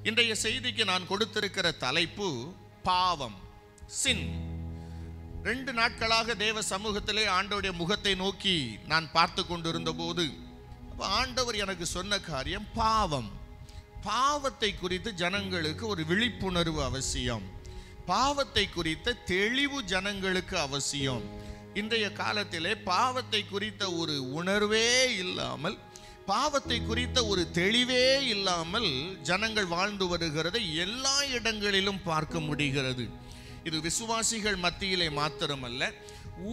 இன்றைய செய்திக்கு நான் கொடுத்திருக்கிற தலைப்பு பாவம், சின். 2 நாட்களாக தேவ சமூகத்திலே ஆண்டவருடைய முகத்தை நோக்கி நான் பார்த்து கொண்டிருந்த போது ஆண்டவர் எனக்கு சொன்ன காரியம் பாவம். பாவத்தை குறித்து ஜனங்களுக்கு ஒரு விழிப்புணர்வு அவசியம். பாவத்தை குறித்த தெளிவு ஜனங்களுக்கு அவசியம். இன்றைய காலத்திலே பாவத்தை குறித்த ஒரு உணர்வே இல்லாமல், பாவத்தை குறித்த ஒரு தெளிவே இல்லாமல் ஜனங்கள் வாழ்ந்து வருகிறதை எல்லா இடங்களிலும் பார்க்க முடிகிறது. இது விசுவாசிகள் மத்தியிலே மாத்திரமல்ல,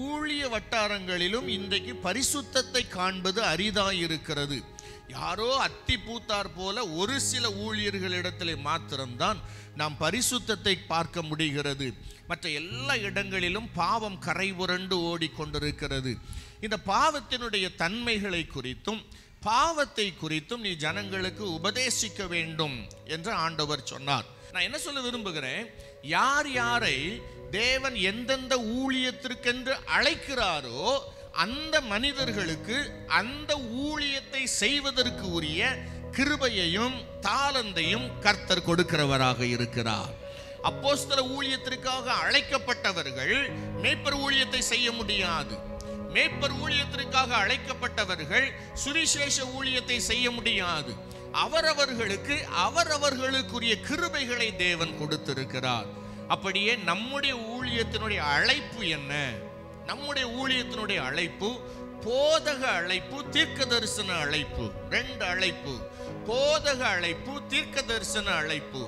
ஊழிய வட்டாரங்களிலும் இன்றைக்கு பரிசுத்தத்தை காண்பது அரிதாயிருக்கிறது. யாரோ அத்தி பூத்தார் போல ஒரு சில ஊழியர்களிடத்திலே மாத்திரம்தான் நாம் பரிசுத்தத்தை பார்க்க முடிகிறது. மற்ற எல்லா இடங்களிலும் பாவம் கரை புரண்டு ஓடிக்கொண்டிருக்கிறது. இந்த பாவத்தினுடைய தன்மைகளை குறித்தும் பாவத்தை குறித்தும் நீ ஜனங்களுக்கு உபதேசிக்க வேண்டும் என்று ஆண்டவர் சொன்னார். நான் என்ன சொல்ல விரும்புகிறேன், யார் யாரை தேவன் எந்தெந்த ஊழியத்திற்கென்று அழைக்கிறாரோ அந்த மனிதர்களுக்கு அந்த ஊழியத்தை செய்வதற்கு உரிய கிருபையையும் தாளந்தையும் கர்த்தர் கொடுக்கிறவராக இருக்கிறார். அப்போஸ்தல ஊழியத்திற்காக அழைக்கப்பட்டவர்கள் மேய்ப்பர் ஊழியத்தை செய்ய முடியாது. மேய்ப்பர் ஊழியத்திற்காக அழைக்கப்பட்டவர்கள் சுவிசேஷ ஊழியத்தை செய்ய முடியாது. அவரவர்களுக்கு அவரவர்களுக்குரிய கிருபைகளை தேவன் கொடுத்திருக்கிறார். அப்படியே நம்முடைய ஊழியத்தினுடைய அழைப்பு என்ன? நம்முடைய ஊழியத்தினுடைய அழைப்பு போதக அழைப்பு, தீர்க்க தரிசன அழைப்பு. 2 அழைப்பு, போதக அழைப்பு, தீர்க்க தரிசன அழைப்பு.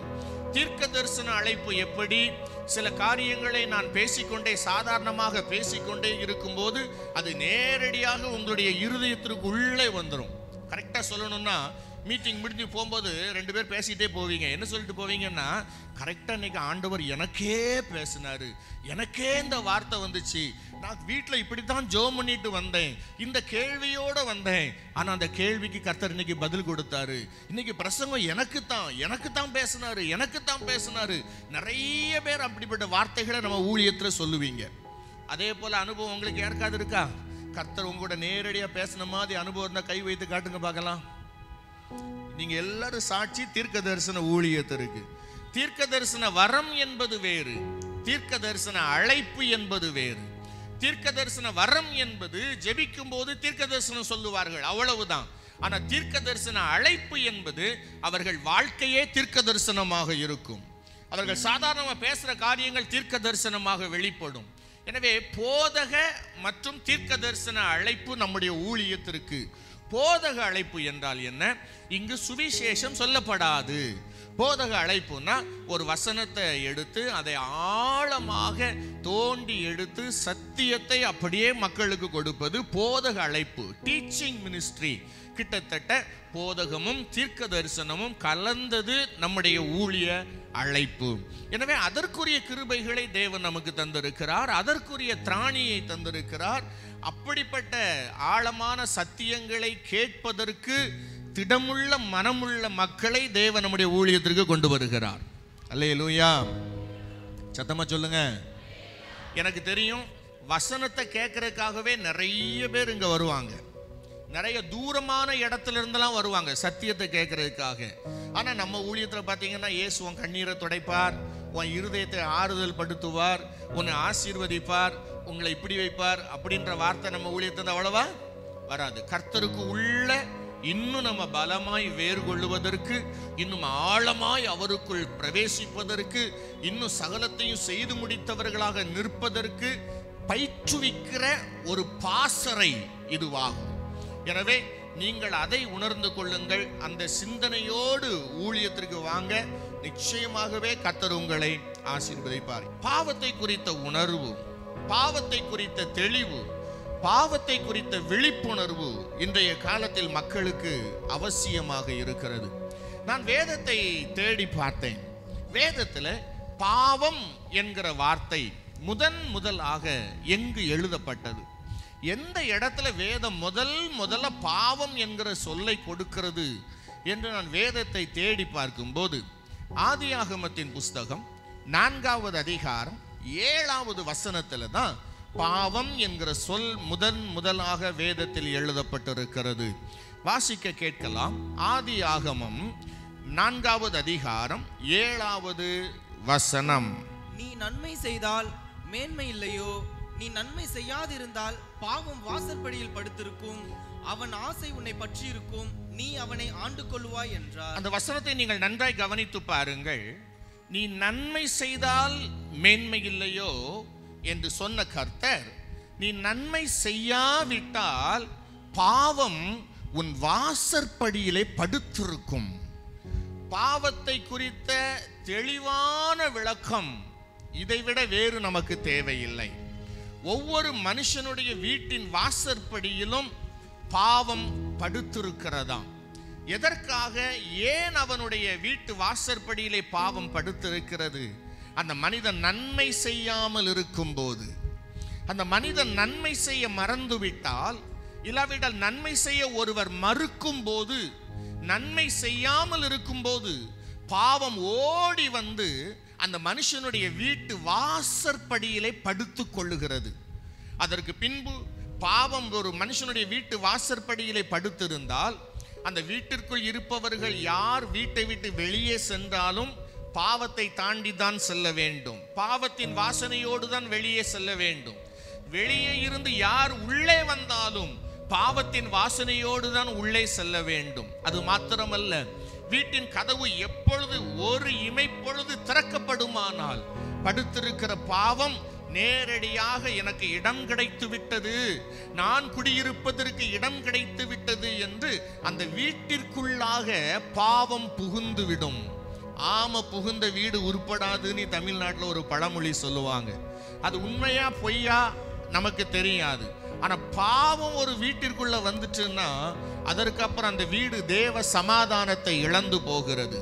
தீர்க்க தரிசன அழைப்பு எப்படி? சில காரியங்களை நான் பேசிக்கொண்டே, சாதாரணமாக பேசிக்கொண்டே இருக்கும்போது அது நேரடியாக உங்களுடைய இருதயத்திற்கு உள்ளே வந்துடும். கரெக்டாக சொல்லணும்னா, மீட்டிங் முடிஞ்சு போகும்போது 2 பேர் பேசிகிட்டே போவீங்க. என்ன சொல்லிட்டு போவீங்கன்னா, கரெக்டாக இன்னைக்கு ஆண்டவர் எனக்கே பேசினாரு, எனக்கே இந்த வார்த்தை வந்துச்சு, நான் வீட்டில் இப்படித்தான் ஜெபம் பண்ணிட்டு வந்தேன், இந்த கேள்வியோடு வந்தேன், ஆனால் அந்த கேள்விக்கு கர்த்தர் இன்னைக்கு பதில் கொடுத்தாரு, இன்னைக்கு பிரசங்கம் எனக்கு தான் பேசினாரு. நிறைய பேர் அப்படிப்பட்ட வார்த்தைகளை நம்ம ஊழியத்தில் சொல்லுவீங்க. அதே போல் அனுபவம் உங்களுக்கு யாருக்காவது இருக்கா? கர்த்தர் உங்களோட நேரடியாக பேசின மாதிரி அனுபவம் இருந்தால் கை வைத்து காட்டுங்க பார்க்கலாம். நீங்க எல்லாரும் சாட்சி தீர்க்க தரிசன ஊழியத்திற்கு. தீர்க்க தரிசன வரம் என்பது வேறு, தீர்க்க தரிசன அழைப்பு என்பது வேறு. தீர்க்க தரிசன வரம் என்பது ஜெபிக்கும் போது தீர்க்க தரிசனம் சொல்லுவார்கள், அவ்வளவுதான். ஆனா தீர்க்க தரிசன அழைப்பு என்பது அவர்கள் வாழ்க்கையே தீர்க்க தரிசனமாக இருக்கும். அவர்கள் சாதாரணமாக பேசுற காரியங்கள் தீர்க்க தரிசனமாக வெளிப்படும். எனவே போதக மற்றும் தீர்க்க தரிசன அழைப்பு நம்முடைய ஊழியத்திற்கு. போதக அழைப்பு என்றால் என்ன? இங்கு சுவிசேஷம் சொல்லப்படாது. போதக அழைப்புனா ஒரு வசனத்தை எடுத்து அதை ஆழமாக தோண்டி எடுத்து சத்தியத்தை அப்படியே மக்களுக்கு கொடுப்பது போதக அழைப்பு, டீச்சிங் மினிஸ்ட்ரி. கிட்டத்தட்ட போதகமும் தீர்க்க தரிசனமும் கலந்தது நம்முடைய ஊழிய அழைப்பு. எனவே அதற்குரிய கிருபைகளை தேவன் நமக்கு தந்திருக்கிறார், அதற்குரிய திராணியை தந்திருக்கிறார். அப்படிப்பட்ட ஆழமான சத்தியங்களை கேட்பதற்கு திடமுள்ள மனமுள்ள மக்களை தேவன் நம்முடைய ஊழியத்திற்கு கொண்டு வருகிறார். அல்லேலூயா, சத்தமா சொல்லுங்க. எனக்கு தெரியும், வசனத்தை கேட்கறதுக்காகவே நிறைய பேர் இங்க வருவாங்க. நிறைய தூரமான இடத்துல இருந்தெல்லாம் வருவாங்க சத்தியத்தை கேட்கறதுக்காக. ஆனா நம்ம ஊழியத்துல பாத்தீங்கன்னா, இயேசு உன் கண்ணீரை துடைப்பார், உன் இருதயத்தை ஆறுதல் படுத்துவார், உன்னை ஆசீர்வதிப்பார், உங்களை இப்படி வைப்பார் அப்படின்ற வார்த்தை நம்ம ஊழியத்தை அவ்வளவா வராது. கர்த்தருக்கு உள்ள இன்னும் நம்ம பலமாய் வேறு கொள்ளுவதற்கு, இன்னும் ஆழமாய் அவருக்குள் பிரவேசிப்பதற்கு, இன்னும் சகலத்தையும் செய்து முடித்தவர்களாக நிற்பதற்கு பயிற்றுவிக்கிற ஒரு பாசறை இதுவாகும். எனவே நீங்கள் அதை உணர்ந்து கொள்ளுங்கள். அந்த சிந்தனையோடு ஊழியத்திற்கு வாங்க, நிச்சயமாகவே கர்த்தர் உங்களை ஆசீர்வதிப்பார். பாவத்தை குறித்த உணர்வு, பாவத்தை குறித்த தெளிவு, பாவத்தை குறித்த விழிப்புணர்வு இன்றைய காலத்தில் மக்களுக்கு அவசியமாக இருக்கிறது. நான் வேதத்தை தேடி பார்த்தேன். வேதத்தில் பாவம் என்கிற வார்த்தை முதலாக எங்கு எழுதப்பட்டது, எந்த இடத்துல வேதம் முதல்ல பாவம் என்கிற சொல்லை கொடுக்கிறது என்று நான் வேதத்தை தேடி பார்க்கும்போது, ஆதியாகமத்தின் புஸ்தகம் 4வது அதிகாரம் 7வது வசனத்துல தான் பாவம் என்கிற சொல் முதலாக வேதத்தில் எழுதப்பட்டிருக்கிறது. வாசிக்க கேட்கலாம். ஆதியாகமம் 4வது அதிகாரம் 7வது வசனம். நீ நன்மை செய்தால் மேன்மை இல்லையோ? நீ நன்மை செய்யாதிருந்தால் பாவம் வாசற்படியில் படுத்திருக்கும், அவன் ஆசை உன்னை பற்றி இருக்கும், நீ அவனை ஆண்டு கொள்வாய் என்றார். அந்த வசனத்தை நீங்கள் நன்றாய் கவனித்து பாருங்கள். நீ நன்மை செய்தால் மேன்மை இல்லையோ என்று சொன்ன கர்த்தர், நீ நன்மை செய்யாவிட்டால் பாவம் உன் வாசற்படியிலே படுத்திருக்கும். பாவத்தை குறித்த தெளிவான விளக்கம் இதைவிட வேறு நமக்கு தேவையில்லை. ஒவ்வொரு மனுஷனுடைய வீட்டின் வாசற்படியிலும் பாவம் படுத்திருக்கிறதா? எதற்காக, ஏன் அவனுடைய வீட்டு வாசற்படியிலே பாவம் படுத்திருக்கிறது? அந்த மனிதன் நன்மை செய்யாமல் இருக்கும்போது, அந்த மனிதன் நன்மை செய்ய மறந்துவிட்டால், இல்லாவிட்டால் நன்மை செய்ய ஒருவர் மறுக்கும் போது, நன்மை செய்யாமல் இருக்கும்போது பாவம் ஓடி வந்து அந்த மனுஷனுடைய வீட்டு வாசற்படியிலே படுத்து கொள்ளுகிறது. அதற்கு பின்பு பாவம் ஒரு மனுஷனுடைய வீட்டு வாசற்படியிலே படுத்திருந்தால், அந்த வீட்டிற்குள் இருப்பவர்கள் யார் வீட்டை விட்டு வெளியே சென்றாலும் பாவத்தை தாண்டி தான் செல்ல வேண்டும். பாவத்தின் வாசனையோடு தான் வெளியே செல்ல வேண்டும். வெளியே இருந்து யார் உள்ளே வந்தாலும் பாவத்தின் வாசனையோடு தான் உள்ளே செல்ல வேண்டும். அது மாத்திரமல்ல, வீட்டின் கதவு எப்பொழுது ஒரு இமைப்பொழுது திறக்கப்படுமானால் படுத்திருக்கிற பாவம் நேரடியாக எனக்கு இடம் கிடைத்து விட்டது, நான் குடியிருப்பதற்கு இடம் கிடைத்து விட்டது என்று அந்த வீட்டிற்குள்ளாக பாவம் புகுந்துவிடும். ஆம புகுந்த வீடு உருப்படாதுன்னு தமிழ்நாட்டில் ஒரு பழமொழி சொல்லுவாங்க. அது உண்மையா பொய்யா நமக்கு தெரியாது. ஆனா பாவம் ஒரு வீட்டிற்குள்ள வந்துச்சுன்னா அதற்கப்புறம் அந்த வீடு தேவ சமாதானத்தை இழந்து போகிறது,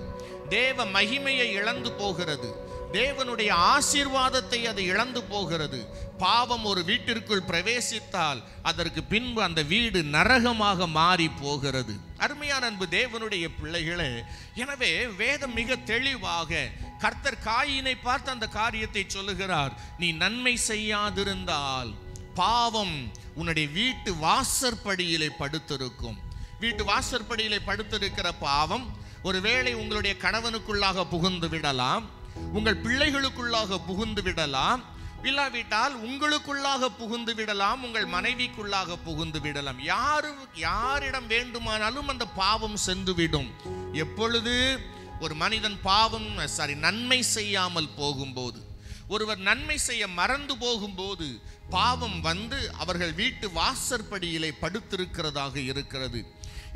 தேவ மகிமையை இழந்து போகிறது, தேவனுடைய ஆசீர்வாதத்தை அது இழந்து போகிறது. பாவம் ஒரு வீட்டிற்குள் பிரவேசித்தால் அதற்கு பின்பு அந்த வீடு நரகமாக மாறி போகிறது. அருமையான அன்பு தேவனுடைய பிள்ளைகளே, எனவே வேதம் மிக தெளிவாக கர்த்தர் காயினை பார்த்து அந்த காரியத்தை சொல்லுகிறார். நீ நன்மை செய்யாதிருந்தால் பாவம் உன்னுடைய வீட்டு வாசற்படியிலே படுத்திருக்கும். வீட்டு வாசற்படியிலே படுத்திருக்கிற பாவம் ஒருவேளை உங்களுடைய கணவனுக்குள்ளாக புகுந்து விடலாம், உங்கள் பிள்ளைகளுக்குள்ளாக புகுந்து விடலாம், இல்லாவிட்டால் உங்களுக்குள்ளாக புகுந்து விடலாம், உங்கள் மனைவிக்குள்ளாக புகுந்து விடலாம். யாரிடம் வேண்டுமானாலும் அந்த பாவம் சென்றுவிடும். எப்பொழுது ஒரு மனிதன் நன்மை செய்யாமல் போகும்போது, ஒருவர் நன்மை செய்ய மறந்து போகும்போது பாவம் வந்து அவர்கள் வீட்டு வாசற்படியிலே படுத்திருக்கிறதாக இருக்கிறது.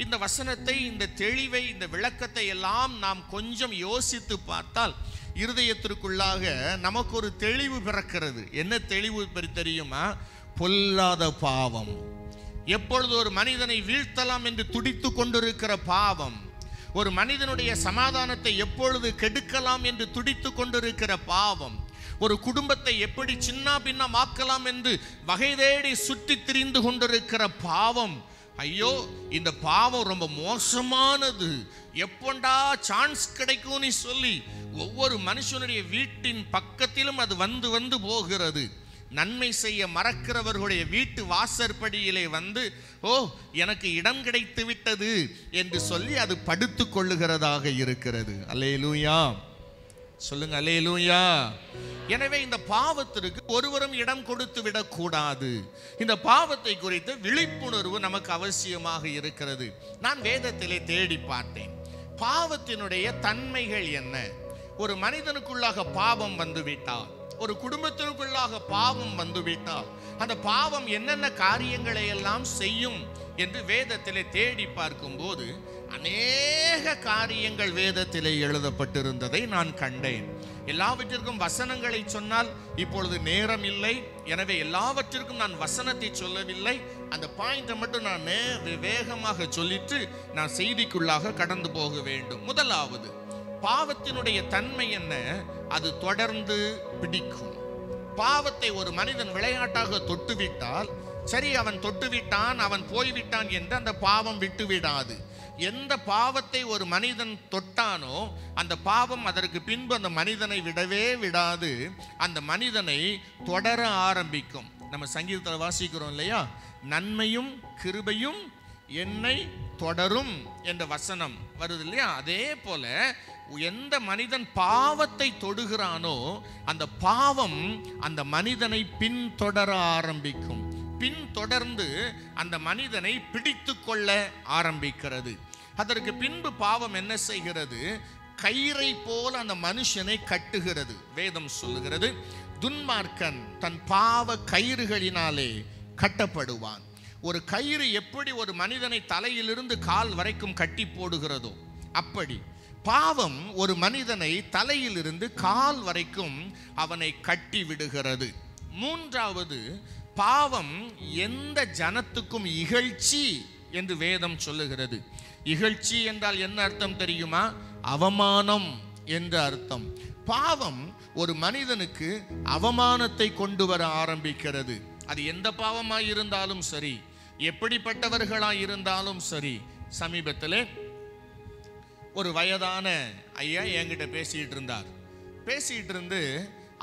இந்த வசனத்தை, இந்த தெளிவை, இந்த விளக்கத்தை எல்லாம் நாம் கொஞ்சம் யோசித்து பார்த்தால் இருதயத்திற்குள்ளாக நமக்கு ஒரு தெளிவு பிறக்கிறது. என்ன தெளிவு தெரியுமா? பொல்லாத பாவம் எப்பொழுது ஒரு மனிதனை வீழ்த்தலாம் என்று துடித்து கொண்டிருக்கிற பாவம், ஒரு மனிதனுடைய சமாதானத்தை எப்பொழுது கெடுக்கலாம் என்று துடித்து கொண்டிருக்கிற பாவம், ஒரு குடும்பத்தை எப்படி சின்ன பின்னமாக்கலாம் என்று வகை தேடி சுற்றி திரிந்து கொண்டிருக்கிற பாவம். ஐயோ, இந்த பாவம் ரொம்ப மோசமானது, எப்பண்டா சான்ஸ் கிடைக்கும்னு சொல்லி ஒவ்வொரு மனுஷனுடைய வீட்டின் பக்கத்திலும் அது வந்து வந்து போகிறது. நன்மை செய்ய மறக்கிறவர்களுடைய வீட்டு வாசற்படியிலே வந்து, ஓ எனக்கு இடம் கிடைத்து விட்டது என்று சொல்லி அது படுத்து கொள்ளுகிறதாக இருக்கிறது. அல்லேலூயா சொல்லுங்க, அல்லேலூயா. எனவே இந்த பாவத்திற்கு ஒருவரும் இடம் கொடுத்து விடக்கூடாது. இந்த பாவத்தை குறித்து விழிப்புணர்வு நமக்கு அவசியமாக இருக்கிறது. நான் வேதத்திலே தேடி பார்த்தேன், பாவத்தினுடைய தன்மைகள் என்ன. ஒரு மனிதனுக்குள்ளாக பாவம் வந்துவிட்டால், ஒரு குடும்பத்திற்குள்ளாக பாவம் வந்துவிட்டால் அந்த பாவம் என்னென்ன காரியங்களை எல்லாம் செய்யும் என்று வேதத்திலே தேடி பார்க்கும்போது அநேக காரியங்கள் வேதத்திலே எழுதப்பட்டிருந்ததை நான் கண்டேன். எல்லாவற்றிற்கும் வசனங்களை சொன்னால் இப்பொழுது நேரம் இல்லை, எனவே எல்லாவற்றிற்கும் நான் வசனத்தை சொல்லவில்லை. அந்த பாயிண்டை மட்டும் நான் வேகமாக சொல்லிட்டு நான் செய்திக்குள்ளாக கடந்து போக வேண்டும். முதலாவது, பாவத்தினுடைய தன்மை என்ன? அது தொடர்ந்து பிடிக்கும். பாவத்தை ஒரு மனிதன் விளையாட்டாக தொட்டுவிட்டால், சரி அவன் தொட்டுவிட்டான், அவன் போய்விட்டான் என்று அந்த பாவம் விட்டுவிடாது. எந்த பாவத்தை ஒரு மனிதன் தொட்டானோ அந்த பாவம் அதற்கு பின்பு அந்த மனிதனை விடவே விடாது, அந்த மனிதனை தொடர ஆரம்பிக்கும். நம்ம சங்கீதத்தில் வாசிக்கிறோம் இல்லையா, நன்மையும் கிருபையும் என்னை தொடரும் என்ற வசனம் வருது இல்லையா? அதே போல எந்த மனிதன் பாவத்தை தொடுகிறானோ அந்த பாவம் அந்த மனிதனை பின்தொடர ஆரம்பிக்கும். பின்தொடர்ந்து அந்த மனிதனை பிடித்து கொள்ள ஆரம்பிக்கிறது. அதற்கு பின்பு பாவம் என்ன செய்கிறது? கயிறை போல அந்த மனுஷனை கட்டுகிறது. வேதம் சொல்லுகிறது, துன்மார்க்கன் தன் பாவ கயிறுகளினாலே கட்டப்படுவான். ஒரு கயிறு எப்படி ஒரு மனிதனை தலையிலிருந்து கால் வரைக்கும் கட்டி போடுகிறதோ அப்படி பாவம் ஒரு மனிதனை தலையிலிருந்து கால் வரைக்கும் அவனை கட்டி விடுகிறது. மூன்றாவது, பாவம் எந்த ஜனத்துக்கும் இகழ்ச்சி என்று வேதம் சொல்லுகிறது. இகழ்ச்சி என்றால் என்ன அர்த்தம் தெரியுமா? அவமானம் என்ற அர்த்தம். பாவம் ஒரு மனிதனுக்கு அவமானத்தை கொண்டு வர ஆரம்பிக்கிறது. அது எந்த பாவமாய் இருந்தாலும் சரி, எப்படிப்பட்டவர்களாய் இருந்தாலும் சரி. சமீபத்தில் ஒரு வயதான ஐயா என்கிட்ட பேசிட்டு இருந்து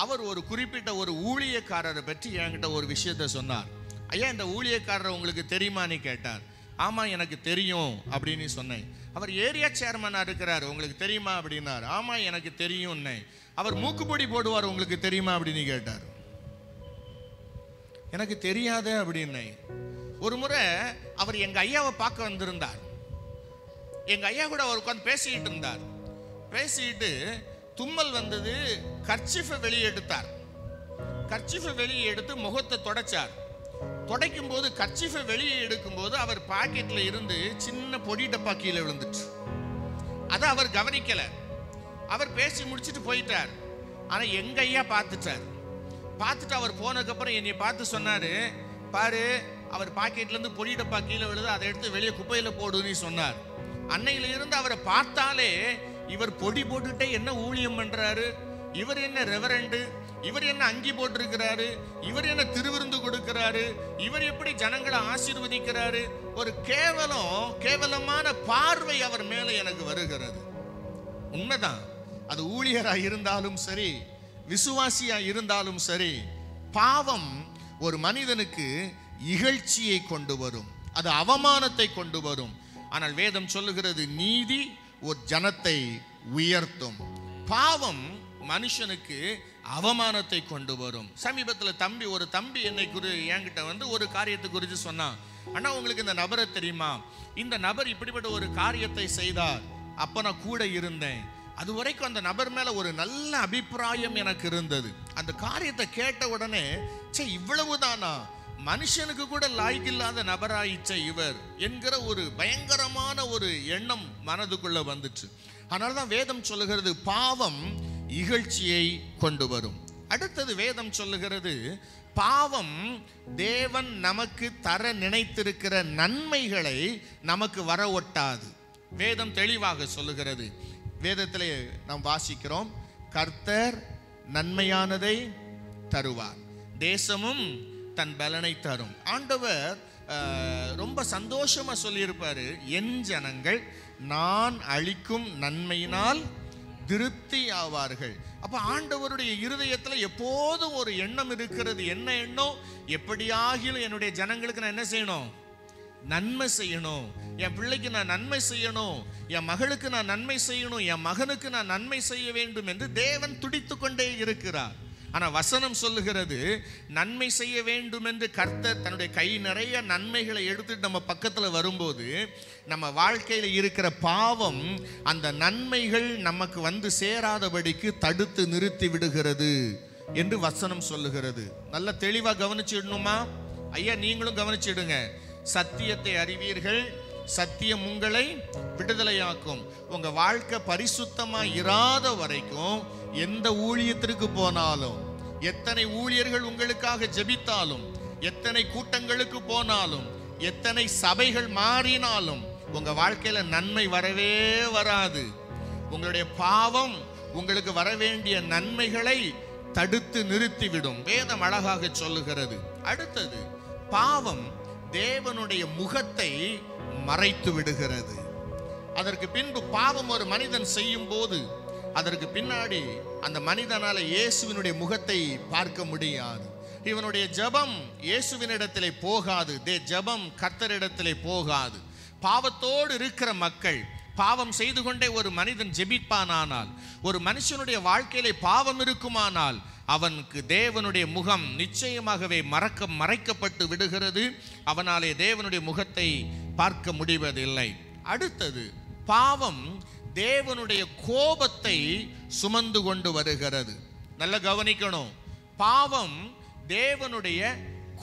அவர் ஒரு குறிப்பிட்ட ஒரு ஊழியக்காரரை பற்றி என்கிட்ட ஒரு விஷயத்தை சொன்னார். ஐயா, இந்த ஊழியக்காரரை உங்களுக்கு தெரியுமான்னு கேட்டார். ஆமாம், எனக்கு தெரியும் அப்படின்னு சொன்னேன். அவர் ஏரியா சேர்மனாக இருக்கிறார், உங்களுக்கு தெரியுமா அப்படின்னார். ஆமாம், எனக்கு தெரியும்னே. அவர் மூக்குப்பொடி போடுவார், உங்களுக்கு தெரியுமா அப்படின்னு கேட்டார். எனக்கு தெரியாத அப்படின்னே. ஒரு முறை அவர் எங்கள் ஐயாவை பார்க்க வந்திருந்தார். எங்கள் ஐயா கூட அவர் உட்காந்து பேசிக்கிட்டு இருந்தார். பேசிட்டு தும்மல் வந்தது, கர்ச்சீஃபை வெளியே எடுத்தார். கர்ச்சீஃபை வெளியே எடுத்து முகத்தை தொடச்சார். துடைக்கும் போது, கர்ச்சீஃபை வெளியே எடுக்கும்போது அவர் பாக்கெட்ல இருந்து சின்ன பொடி டப்பா கீழே விழுந்துச்சு. அதை அவர் கவனிக்கல. அவர் பேசி முடிச்சுட்டு போயிட்டார். ஆனால் எங்க ஐயா பார்த்துட்டு அவர் போனதுக்கப்புறம் என்னை பார்த்து சொன்னாரு, பாரு, அவர் பாக்கெட்லேருந்து பொடி டப்பா கீழே விழுது, அதை எடுத்து வெளியே குப்பையில் போடுன்னு சொன்னார். அன்னையில இருந்து அவரை பார்த்தாலே இவர் பொடி போட்டுட்டே என்ன ஊழியம் பண்றாரு, இவர் என்ன ரெவரண்டு, இவர் என்ன அங்கி போட்டிருக்கிறாரு, இவர் என்ன திருவிருந்து கொடுக்கிறாரு, இவர் எப்படி ஜனங்களை ஆசீர்வதிக்கிறாரு, ஒரு கேவலமான பார்வை அவர் மேல எனக்கு வருகிறது. உண்மைதான், அது ஊழியரா இருந்தாலும் சரி, விசுவாசியா இருந்தாலும் சரி, பாவம் ஒரு மனிதனுக்கு இகழ்ச்சியை கொண்டு வரும், அது அவமானத்தை கொண்டு வரும். ஆனால் வேதம் சொல்லுகிறது, நீதி ஒரு ஜனத்தை உயர்த்தும். பாவம் மனுஷனுக்கு அவமானத்தை கொண்டு வரும். சமீபத்தில் ஒரு தம்பி என்கிட்ட வந்து ஒரு காரியத்தை குறித்து சொன்னான். அண்ணா, உங்களுக்கு இந்த நபரை தெரியுமா? இந்த நபர் இப்படிப்பட்ட ஒரு காரியத்தை செய்தார். அப்போ நான் கூட இருந்தேன். அது வரைக்கும் அந்த நபர் மேல ஒரு நல்ல அபிப்பிராயம் எனக்கு இருந்தது. அந்த காரியத்தை கேட்ட உடனே, இவ்வளவுதானா, மனுஷனுக்கு கூட லாய்க்கில்லாத நபராயிச்ச இவர் என்கிற ஒரு பயங்கரமான ஒரு எண்ணம் மனதுக்குள்ள வந்துச்சு. அதனால்தான் வேதம் சொல்லுகிறது, பாவம் இகழ்ச்சியை கொண்டு வரும். அடுத்தது வேதம் சொல்லுகிறது, பாவம் தேவன் நமக்கு தர நினைத்திருக்கிற நன்மைகளை நமக்கு வர ஒட்டாது. வேதம் தெளிவாக சொல்லுகிறது. வேதத்திலே நாம் வாசிக்கிறோம், கர்த்தர் நன்மையானதை தருவார், தேசமும் தன் பலனை தரும். ஆண்டவர் ரொம்ப சந்தோஷமா சொல்லியிருப்பாரு, என் ஜனங்கள் நான் அளிக்கும் நன்மையினால் திருப்தி ஆவார்கள். அப்ப ஆண்டவருடைய இருதயத்துல எப்போதும் ஒரு எண்ணம் இருக்கிறது. என்ன எண்ணம்? எப்படியாகிலும் என்னுடைய ஜனங்களுக்கு நான் என்ன செய்யணும்? நன்மை செய்யணும். என் பிள்ளைக்கு நான் நன்மை செய்யணும், என் மகளுக்கு நான் நன்மை செய்யணும், என் மகனுக்கு நான் நன்மை செய்ய வேண்டும் என்று தேவன் துடித்து கொண்டே இருக்கிறார். ஆனா வசனம் சொல்லுகிறது, நன்மை செய்ய வேண்டும் என்று கர்த்தர் தன்னுடைய கை நிறைய நன்மைகளை எடுத்துட்டு நம்ம பக்கத்துல வரும்போது, நம்ம வாழ்க்கையில இருக்கிற பாவம் அந்த நன்மைகள் நமக்கு வந்து சேராதபடிக்கு தடுத்து நிறுத்தி விடுகிறது என்று வசனம் சொல்லுகிறது. நல்ல தெளிவா கவனிச்சிடணுமா? ஐயா, நீங்களும் கவனிச்சிடுங்க. சத்தியத்தை அறிவீர்கள், சத்தியம் உங்களை விடுதலையாக்கும். உங்க வாழ்க்கை பரிசுத்தமா இராத வரைக்கும் எந்த ஊழியத்திற்கு போனாலும், எத்தனை ஊழியர்கள் உங்களுக்காக ஜெபித்தாலும், எத்தனை கூட்டங்களுக்கு போனாலும், எத்தனை சபைகள் மாறினாலும் உங்க வாழ்க்கையில நன்மை வரவே வராது. உங்களுடைய பாவம் உங்களுக்கு வர வேண்டிய நன்மைகளை தடுத்து நிறுத்திவிடும். வேதம் அழகாக சொல்லுகிறது. அடுத்தது, பாவம் தேவனுடைய முகத்தை மறைத்து விடுகிறது. அதற்கு பின்பு பாவம் ஒரு மனிதன் செய்யும் போது அதற்கு பின்னாடி அந்த மனிதனால இயேசுவினுடைய முகத்தை பார்க்க முடியாது. இவனுடைய ஜெபம் இயேசுவினிடத்திலே போகாது, ஜெபம் கர்த்தரிடத்திலே போகாது. பாவத்தோடு இருக்கிற மக்கள், பாவம் செய்து கொண்டே ஒரு மனிதன் ஜெபிப்பானானால், ஒரு மனுஷனுடைய வாழ்க்கையிலே பாவம் இருக்குமானால் அவனுக்கு தேவனுடைய முகம் நிச்சயமாகவே மறைக்கப்பட்டு விடுகிறது. அவனாலே தேவனுடைய முகத்தை பார்க்க முடிவதில்லை. அடுத்தது, பாவம் தேவனுடைய கோபத்தை சுமந்து கொண்டு வருகிறது. நல்ல கவனிக்கணும், பாவம் தேவனுடைய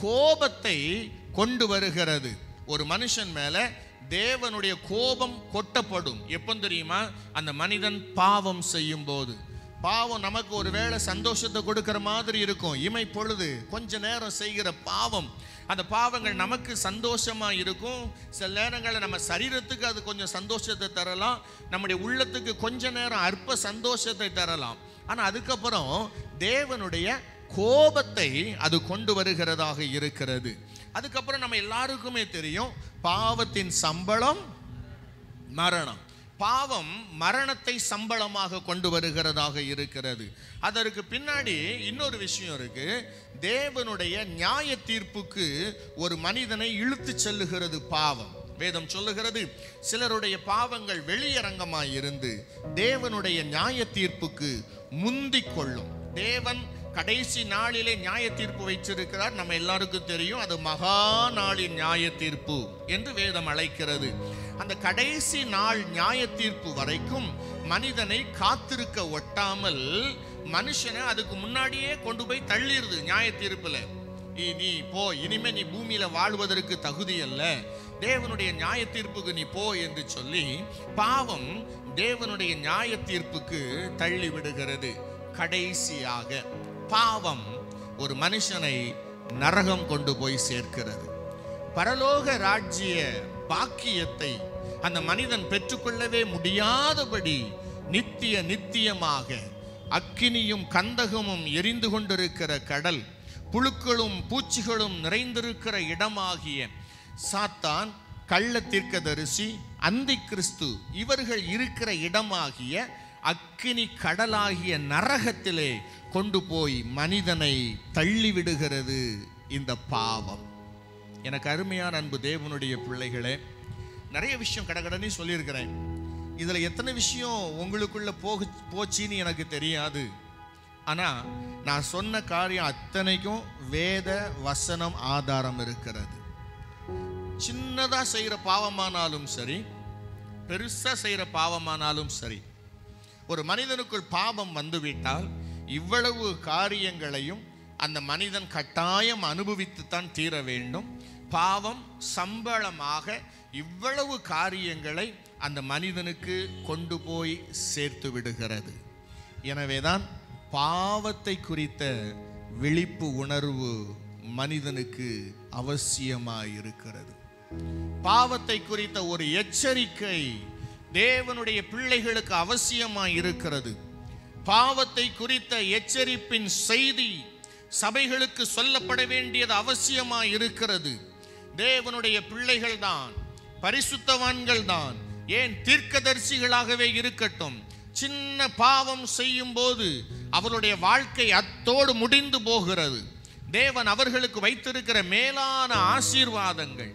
கோபத்தை கொண்டு வருகிறது. ஒரு மனுஷன் மேல தேவனுடைய கோபம் கொட்டப்படும். எப்போ தெரியுமா? அந்த மனிதன் பாவம் செய்யும் போது. பாவம் நமக்கு ஒரு வேளை சந்தோஷத்தை கொடுக்கிற மாதிரி இருக்கும். இமை பொழுது கொஞ்ச நேரம் செய்கிற பாவம், அந்த பாவங்கள் நமக்கு சந்தோஷமா இருக்கும். சில நேரங்களில் நம்ம சரீரத்துக்கு அது கொஞ்சம் சந்தோஷத்தை தரலாம், நம்முடைய உள்ளத்துக்கு கொஞ்ச நேரம் அற்ப சந்தோஷத்தை தரலாம். ஆனால் அதுக்கப்புறம் தேவனுடைய கோபத்தை அது கொண்டு வருகிறதாக இருக்கிறது. அதுக்கப்புறம் நம்ம எல்லாருக்குமே தெரியும், பாவத்தின் சம்பளம் மரணம். பாவம் மரணத்தை சம்பளமாக கொண்டு வருகிறதாக இருக்கிறது. அதற்கு பின்னாடி இன்னொரு விஷயம் இருக்கு. தேவனுடைய நியாய தீர்ப்புக்கு ஒரு மனிதனை இழுத்து செல்லுகிறது பாவம். வேதம் சொல்லுகிறது, சிலருடைய பாவங்கள் வெளியரங்கமாய் இருந்து தேவனுடைய நியாய தீர்ப்புக்கு முந்திக் கொள்ளும். தேவன் கடைசி நாளிலே நியாய தீர்ப்பு வைச்சிருக்கிறார். நம்ம எல்லாருக்கும் தெரியும், அது மகா நாளின் நியாய தீர்ப்பு என்று வேதம் அழைக்கிறது. அந்த கடைசி நாள் நியாய தீர்ப்பு வரைக்கும் மனிதனை காத்திருக்க ஒட்டாமல் மனுஷனை அதுக்கு முன்னாடியே கொண்டு போய் தள்ளிடுது. நியாய தீர்ப்புல நீ போ, இனிமே நீ பூமியில வாழ்வதற்கு தகுதி அல்ல, தேவனுடைய நியாய தீர்ப்புக்கு நீ போ என்று சொல்லி பாவம் தேவனுடைய நியாய தீர்ப்புக்கு தள்ளி விடுகிறது. கடைசியாக பாவம் ஒரு மனுஷனை நரகம் கொண்டு போய் சேர்க்கிறது. பரலோக ராஜ்ய பாக்கியத்தை அந்த மனிதன் பெற்றுக்கொள்ளவே முடியாதபடி நித்தியமாக அக்கினியும் கந்தகமும் எரிந்து கொண்டிருக்கிற கடல், புழுக்களும் பூச்சிகளும் நிறைந்திருக்கிற இடமாகிய சாத்தான், கள்ள தீர்க்கதரிசி, அந்தி கிறிஸ்து இவர்கள் இருக்கிற இடமாகிய அக்கினி கடலாகிய நரகத்திலே கொண்டு போய் மனிதனை தள்ளிவிடுகிறது இந்த பாவம். எனக்கு அருமையான அன்பு தேவனுடைய பிள்ளைகளே, நிறைய விஷயம் கடகடனே சொல்லியிருக்கிறேன். இதுல எத்தனை விஷயம் உங்களுக்குள்ள போச்சின்னு எனக்கு தெரியாது. ஆனா நான் சொன்ன காரியம் அத்தனைக்கும் வேத வசனம் ஆதாரம் இருக்கிறது. சின்னதா செய்யற பாவமானாலும் சரி, பெருசா செய்யற பாவமானாலும் சரி, ஒரு மனிதனுக்குள் பாவம் வந்துவிட்டால் இவ்வளவு காரியங்களையும் அந்த மனிதன் கட்டாயம் அனுபவித்துத்தான் தீர வேண்டும். பாவம் சம்பளமாக இவ்வளவு காரியங்களை அந்த மனிதனுக்கு கொண்டு போய் சேர்த்து விடுகிறது. எனவேதான் பாவத்தை குறித்த விழிப்பு உணர்வு மனிதனுக்கு அவசியமாயிருக்கிறது. பாவத்தை குறித்த ஒரு எச்சரிக்கை தேவனுடைய பிள்ளைகளுக்கு அவசியமாயிருக்கிறது. பாவத்தை குறித்த எச்சரிப்பின் செய்தி சபைகளுக்கு சொல்லப்பட வேண்டியது அவசியமாயிருக்கிறது. தேவனுடைய பிள்ளைகள் தான், பரிசுத்தவான்கள் தான், ஏன் தீர்க்கதரிசிகளாகவே இருக்கட்டும், சின்ன பாவம் செய்யும் போது அவருடைய வாழ்க்கை அத்தோடு முடிந்து போகிறது. தேவன் அவர்களுக்கு வைத்திருக்கிற மேலான ஆசீர்வாதங்கள்,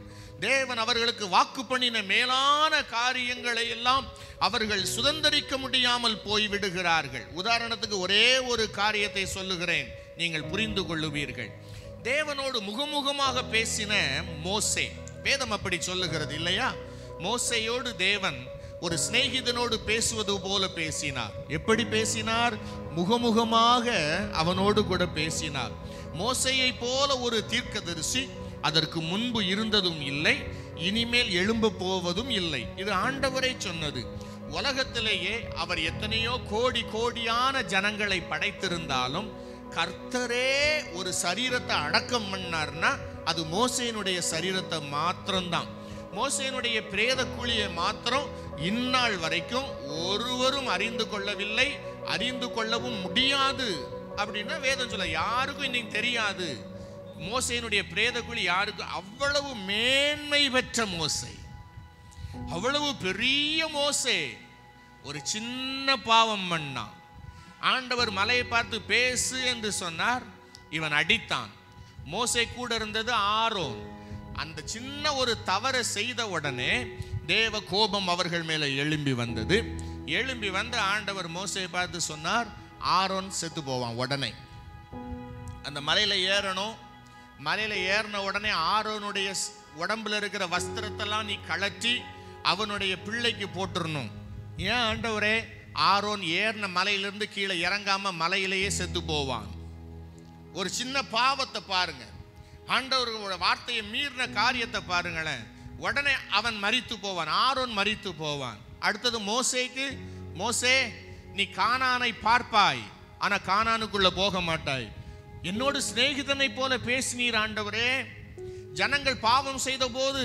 தேவன் அவர்களுக்கு வாக்கு பண்ணின மேலான காரியங்களை எல்லாம் அவர்கள் சுதந்தரிக்க முடியாமல் போய்விடுகிறார்கள். உதாரணத்துக்கு ஒரே ஒரு காரியத்தை சொல்லுகிறேன், நீங்கள் புரிந்து கொள்ளுவீர்கள். தேவனோடு முகமுகமாக பேசின மோசே, வேதம் அப்படி சொல்லுகிறது இல்லையா? மோசேயோடு தேவன் ஒரு சிநேகிதனோடு பேசுவது போல பேசினார். எப்படி பேசினார்? முகமுகமாக அவனோடு கூட பேசினார். மோசேயை போல ஒரு தீர்க்கதரிசி அதற்கு முன்பு இருந்ததும் இல்லை, இனிமேல் எழும்ப போவதும் இல்லை. இது ஆண்டவரை சொன்னது. உலகத்திலேயே அவர் எத்தனையோ கோடி கோடியான ஜனங்களை படைத்திருந்தாலும் கர்த்தரே ஒரு சரீரத்தை அடக்கம் பண்ணார்னா அது மோசேனுடைய சரீரத்தை மாத்திரம்தான். மோசேனுடைய பிரேத குழியை மாத்திரம் இந்நாள் வரைக்கும் ஒருவரும் அறிந்து கொள்ளவில்லை, அறிந்து கொள்ளவும் முடியாது அப்படின்னா வேதம் சொல்ல. யாருக்கும் இன்னைக்கு தெரியாது மோசேனுடைய பிரேத குழி யாருக்கு. அவ்வளவு மேன்மை பெற்ற மோசே, அவ்வளவு பெரிய மோசே ஒரு சின்ன பாவம் பண்ணான். ஆண்டவர் மலையை பார்த்து பேசு என்று சொன்னார், இவன் அடித்தான். மோசே கூட இருந்தது ஆரோன். அந்த சின்ன ஒரு தவறை செய்த உடனே தேவ கோபம் அவர்கள் மேலே எழும்பி வந்தது. எழும்பி வந்து ஆண்டவர் மோசேயை பார்த்து சொன்னார், ஆரோன் செத்து போவான். உடனே அந்த மலையில ஏறணும். மலையில ஏறின உடனே ஆரோனுடைய உடம்புல இருக்கிற வஸ்திரத்தெல்லாம் நீ கழற்றி அவனுடைய பிள்ளைக்கு போட்டுறணும். ஏன் ஆண்டவரே? ஆரோன் ஏறின மலையிலிருந்து கீழே இறங்காம மலையிலேயே செத்து போவான். ஒரு சின்ன பாவத்தை பாருங்க, ஆண்டவரோட வார்த்தையை மீறின காரியத்தை பாருங்களேன். உடனே அவன் மரித்து போவான், ஆரோன் மரித்து போவான். அடுத்தது மோசேக்கு, மோசே நீ கானானை பார்ப்பாய், ஆனா கானானுக்குள்ள போக மாட்டாய். என்னோடு சிநேகிதனை போல பேசினீர் ஆண்டவரே. ஜனங்கள் பாவம் செய்த போது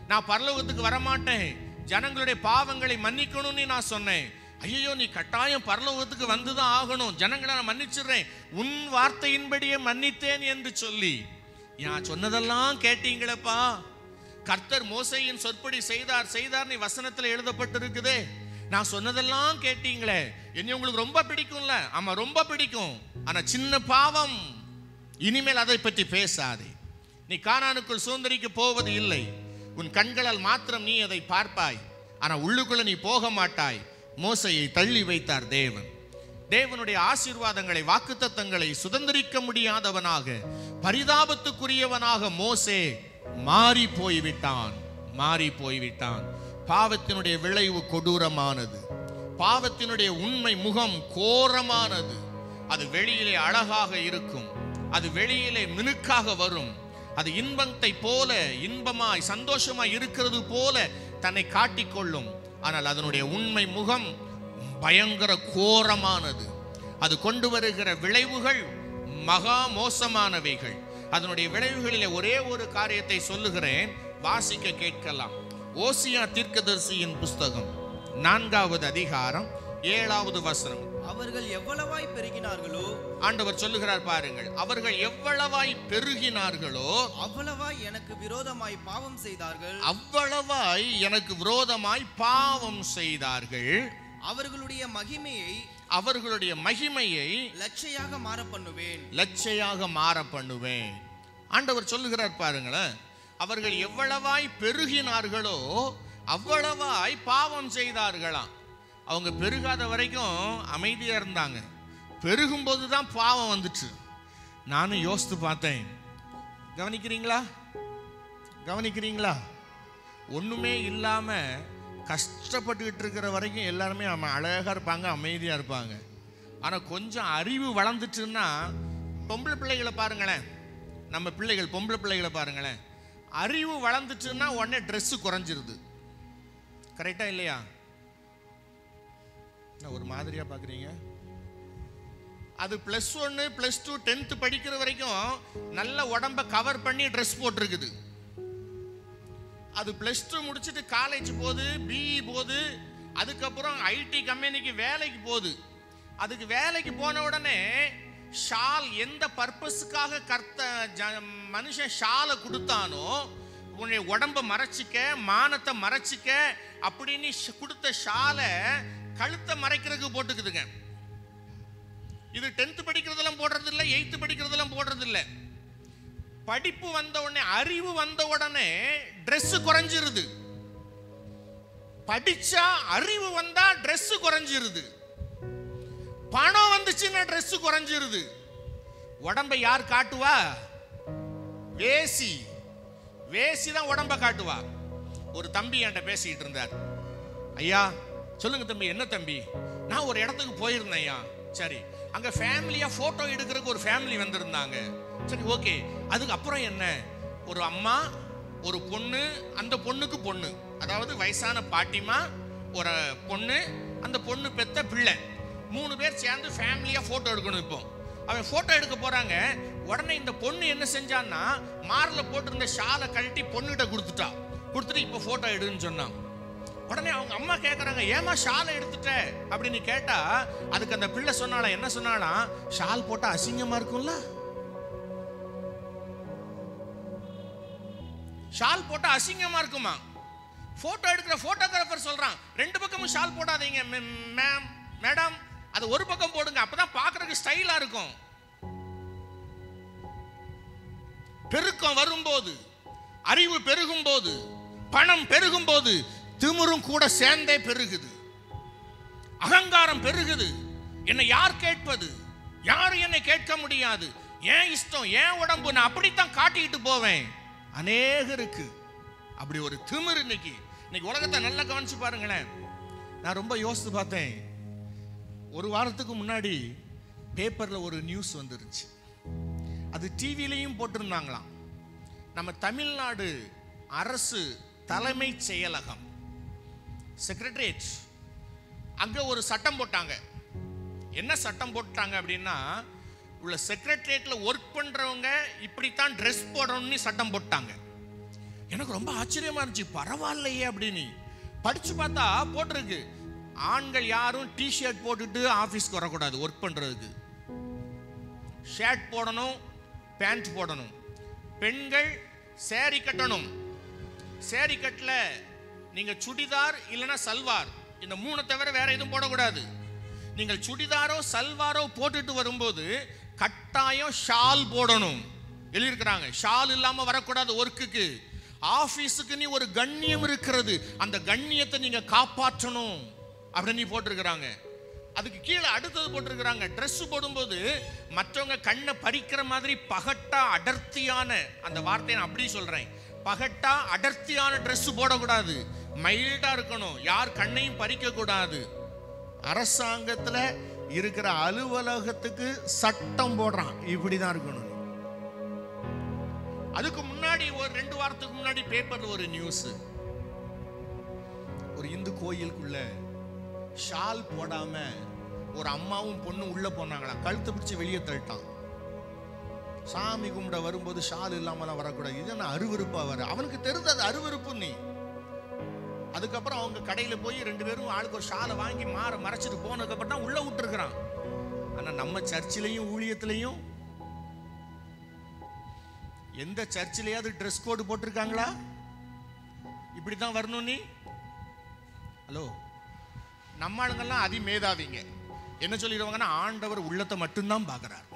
நான் பரலோகத்துக்கு வரமாட்டேன், ஜனங்களுடைய பாவங்களை மன்னிக்கணும்னு நான் சொன்னேன். ஐயோ, நீ கட்டாயம் பரலோகத்துக்கு வந்துதான் ஆகணும், ஜனங்களை நான் மன்னிச்சிடுறேன், உன் வார்த்தையின்படியே மன்னித்தேன் என்று சொல்லி நான் சொன்னதெல்லாம் கேட்டீங்களப்பா. கர்த்தர் மோசேயின் சொற்படி செய்தார் நீ வசனத்தில் எழுதப்பட்டிருக்குதே. நான் சொன்னதெல்லாம் கேட்டீங்களே, என்ன உங்களுக்கு ரொம்ப பிடிக்கும்ல? ஆமா, ரொம்ப பிடிக்கும். ஆனா சின்ன பாவம், இனிமேல் அதை பற்றி பேசாதே. நீ கானானுக்குள் சுதந்தரிக்க போவது இல்லை. உன் கண்களால் மாத்திரம் நீ அதை பார்ப்பாய், ஆனா உள்ளுக்குள்ள நீ போக மாட்டாய். மோசையை தள்ளி வைத்தார் தேவன். தேவனுடைய ஆசீர்வாதங்களை, வாக்குத்தத்தங்களை சுதந்தரிக்க முடியாதவனாக, பரிதாபத்துக்குரியவனாக மோசே மாறி போய்விட்டான். பாவத்தினுடைய விளைவு கொடூரமானது. பாவத்தினுடைய உண்மை முகம் கோரமானது. அது வெளியிலே அழகாக இருக்கும், அது வெளியிலே மினுக்காக வரும். அது இன்பத்தை போல, இன்பமாய் சந்தோஷமாய் இருக்கிறது போல தன்னை காட்டிக்கொள்ளும். ஆனால் அதனுடைய உண்மை முகம் பயங்கர கோரமானது. அது கொண்டு வருகிற விளைவுகள் மகா மோசமானவைகள். அதனுடைய விளைவுகளிலே ஒரே ஒரு காரியத்தை சொல்லுகிறேன், வாசிக்க கேட்கலாம். ஓசியா தீர்க்கதரிசியின் புஸ்தகம் 4வது அதிகாரம் 7வது வசனம். அவர்கள் எவ்வளவாய் பெருகினார்களோ, ஆண்டவர் சொல்லுகிறார் பாருங்கள், அவர்கள் எவ்வளவாய் பெருகினார்களோ அவ்வளவாய் எனக்கு விரோதமாய் பாவம் செய்தார்கள். அவ்வளவாய் எனக்கு விரோதமாய் பாவம் செய்தார்கள். அவர்களுடைய மகிமையை லட்சையாக மாற பண்ணுவேன். ஆண்டவர் சொல்லுகிறார் பாருங்களேன், அவர்கள் எவ்வளவாய் பெருகினார்களோ அவ்வளவாய் பாவம் செய்தார்களாம். அவங்க பெருகாத வரைக்கும் அமைதியா இருந்தாங்க, பெருகும்போது தான் பாவம் வந்துச்சு. நானும் யோசித்து பார்த்தேன். கவனிக்கிறீங்களா? ஒண்ணுமே இல்லாம கஷ்டப்பட்டுக்கிட்டு இருக்கிற வரைக்கும் எல்லாருமே அழகா இருப்பாங்க, அமைதியா இருப்பாங்க. ஆனா கொஞ்சம் அறிவு வளர்ந்துச்சுன்னா, பொம்பளை பிள்ளைகளை பாருங்களேன், நம்ம பிள்ளைகள் பொம்பளை பிள்ளைகளை பாருங்களேன், அறிவு வளர்ந்துச்சுன்னா உடனே ட்ரெஸ் குறைஞ்சிருது. கரெக்டா இல்லையா? ஒரு மாதிரியா பாக்குறீங்க? அது +1 +2 10th படிக்கிற வரைக்கும் நல்ல உடம்ப கவர் பண்ணி ட்ரெஸ் போட்டிருக்குது. அது +2 முடிச்சுட்டு காலேஜ் போகுது, பிஇ போகுது, அதுக்கப்புறம் ஐடி கம்பெனிக்கு வேலைக்கு போகுது. அதுக்கு வேலைக்கு போன உடனே ஷால் எந்த பர்பஸுக்காக மனுஷன் ஷாலை கொடுத்தானோ, உன்னை உடம்ப மறைச்சிக்க, மானத்தை மறைச்சிக்க அப்படின்னு கொடுத்த ஷாலை கழுத்தை மறைக்கிறதுக்கு போட்டுக்குதுங்க. இது 10th படிக்கிறதெல்லாம் போடுறது இல்லை, 8th படிக்கிறதெல்லாம் போடுறது இல்லை. படிப்பு வந்த உடனே, அறிவு வந்த உடனே ட்ரெஸ் குறைஞ்சிருது. படிச்சா அறிவு வந்தா ட்ரெஸ் குறைஞ்சிருது. பணம் வந்துச்சுன்னா ட்ரெஸ் குறைஞ்சிருது. உடம்பை யார் காட்டுவா? வேசி தான் உடம்ப காட்டுவா. ஒரு தம்பி என்கிட்ட பேசிட்டு இருந்தார். ஐயா, சொல்லுங்க தம்பி. என்ன தம்பி? நான் ஒரு இடத்துக்கு போயிருந்தேன் ஐயா. சரி, அங்க ஃபேமிலியா போட்டோ எடுக்கிறதுக்கு ஒரு ஃபேமிலி வந்திருந்தாங்க. சரி, ஓகே. அதுக்கு அப்புறம் என்ன? ஒரு அம்மா, ஒரு பொண்ணு, அந்த பொண்ணுக்கு பொண்ணு, அதாவது வயசான பாட்டிமா, ஒரு பொண்ணு, அந்த பொண்ணு பெத்த பிள்ளை, 3 பேர் சேர்ந்து ஃபேமிலியா போட்டோ எடுக்கணும். இப்போ அவன் போட்டோ எடுக்க போறாங்க. உடனே இந்த பொண்ணு என்ன செஞ்சான்னா, மார்ல போட்டிருந்த ஷாலை கழட்டி பொண்ணுகிட்ட கொடுத்துட்டு இப்போ போட்டோ எடுன்னு சொன்னான். உடனே அவங்க அம்மா கேட்கறாங்க, ஏமா ஷாலை எடுத்துட்ட அப்படின்னு கேட்டா, அதுக்கு அந்த பிள்ளை சொன்னால, என்ன சொன்னாலாம், ஷால் போட்டா அசிங்கமா இருக்கும்ல, ஷால் போட்டா அசிங்கமா இருக்குமா. போட்டோ எடுக்கிற போட்டோகிராஃபர் சொல்றான், 2 பக்கமும் ஷால் போடாதீங்க மேடம், அது ஒரு பக்கம் போடுங்க, அப்பதான் பாக்குறதுக்கு ஸ்டைலா இருக்கும். பெருக்கம் வரும்போது, அறிவு பெருகும் போது, பணம் பெருகும் போது திமிரும் கூட சேர்ந்தே பெருகுது, அகங்காரம் பெருகுது. என்னை யார் கேட்பது? யாரும் என்னை கேட்க முடியாது, ஏன் இஷ்டம், ஏன் உடம்பு, நான் அப்படித்தான் காட்டிக்கிட்டு போவேன். அநேகருக்கு அப்படி ஒரு திமிரு. இன்னைக்கு உலகத்தை நல்லா கவனிச்சு பாருங்களேன். நான் ரொம்ப யோசித்து பார்த்தேன். ஒரு வாரத்துக்கு முன்னாடி பேப்பர்ல ஒரு நியூஸ் வந்துருச்சு, அது டிவிலையும் போட்டிருந்தாங்களாம். நம்ம தமிழ்நாடு அரசு தலைமை செயலகம், செக்ரட்டரியேட், அங்க ஒரு சட்டம் போட்டாங்க. என்ன சட்டம் போட்டாங்க அப்படின்னா, உள்ள செக்ரட்டரியேட்ல ஒர்க் பண்றவங்க இப்படித்தான் ட்ரெஸ் போடணும்னு சட்டம் போட்டாங்க. எனக்கு ரொம்ப ஆச்சரியமா இருந்துச்சு, பரவாயில்லையே அப்படின்னு. படிச்சு பார்த்தா போட்டிருக்கு, ஆண்கள் யாரும் டிஷர்ட் போட்டுட்டு ஆபீஸ்க்கு வரக்கூடாது, ஒர்க் பண்றதுக்கு ஷர்ட் போடணும், பேண்ட் போடணும். பெண்கள் சேரி கட்டணும், சேரி கட்டல நீங்க சுடிதார் இல்லைன்னா சல்வார், இந்த 3 தவிர வேற எதுவும் போடக்கூடாது. நீங்கள் சுடிதாரோ சல்வாரோ போட்டுட்டு வரும்போது கட்டாயம் ஷால் போடணும் எழுதியிருக்கிறாங்க. ஷால் இல்லாம வரக்கூடாது ஒர்க்குக்கு. ஆபீஸுக்கு நீ ஒரு கண்ணியம் இருக்கிறது, அந்த கண்ணியத்தை நீங்க காப்பாற்றணும் அப்படின்னு போட்டிருக்கிறாங்க. அதுக்கு கீழே அடுத்தது போட்டிருக்கிறாங்க, ட்ரெஸ் போடும்போது மற்றவங்க கண்ணை பறிக்கிற மாதிரி பகட்டா அடர்த்தியான, அந்த வார்த்தையை நான் அப்படி சொல்றேன், பகட்டா அடர்த்தியான ட்ரெஸ் போடக்கூடாது, மைல்டா இருக்கணும், யார் கண்ணையும் பறிக்க கூடாது. அரசாங்கத்துல இருக்கிற அலுவலகத்துக்கு சட்டம் போடுறான், இப்படிதான் இருக்கணும். அதுக்கு முன்னாடி ஒரு 2 வாரத்துக்கு முன்னாடி பேப்பர்ல ஒரு நியூஸ், ஒரு இந்து கோயிலுக்குள்ள ஷால் போடாம ஒரு அம்மாவும் பொண்ணும் உள்ள போனாங்களாம், கழுத்து பிடிச்சு வெளியே தள்ளிட்டான். சாமி கும்பிட வரும்போது ஷால் இல்லாமலாம் வரக்கூடாது, இது என்ன அருவருப்பா வர, அவனுக்கு தெரிஞ்சது அது அருவருப்பு. நீ அதுக்கப்புறம் அவங்க கடையில போய் 2 பேரும் ஆளுக்கு ஒரு ஷாலை வாங்கி மறைச்சிட்டு போனதுக்கு அப்புறம் தான் உள்ள விட்டுருக்கிறான். ஆனா நம்ம சர்ச்சிலையும் ஊழியத்திலையும் எந்த சர்ச்சிலையாவது ட்ரெஸ் கோடு போட்டிருக்காங்களா? இப்படித்தான் வரணும் நீ? ஹலோ, நம்ம ஆளுங்கெல்லாம் அதிமேதாவிங்க. என்ன சொல்லிடுவாங்கன்னா, ஆண்டவர் உள்ளத்தை மட்டும்தான் பார்க்கிறார்.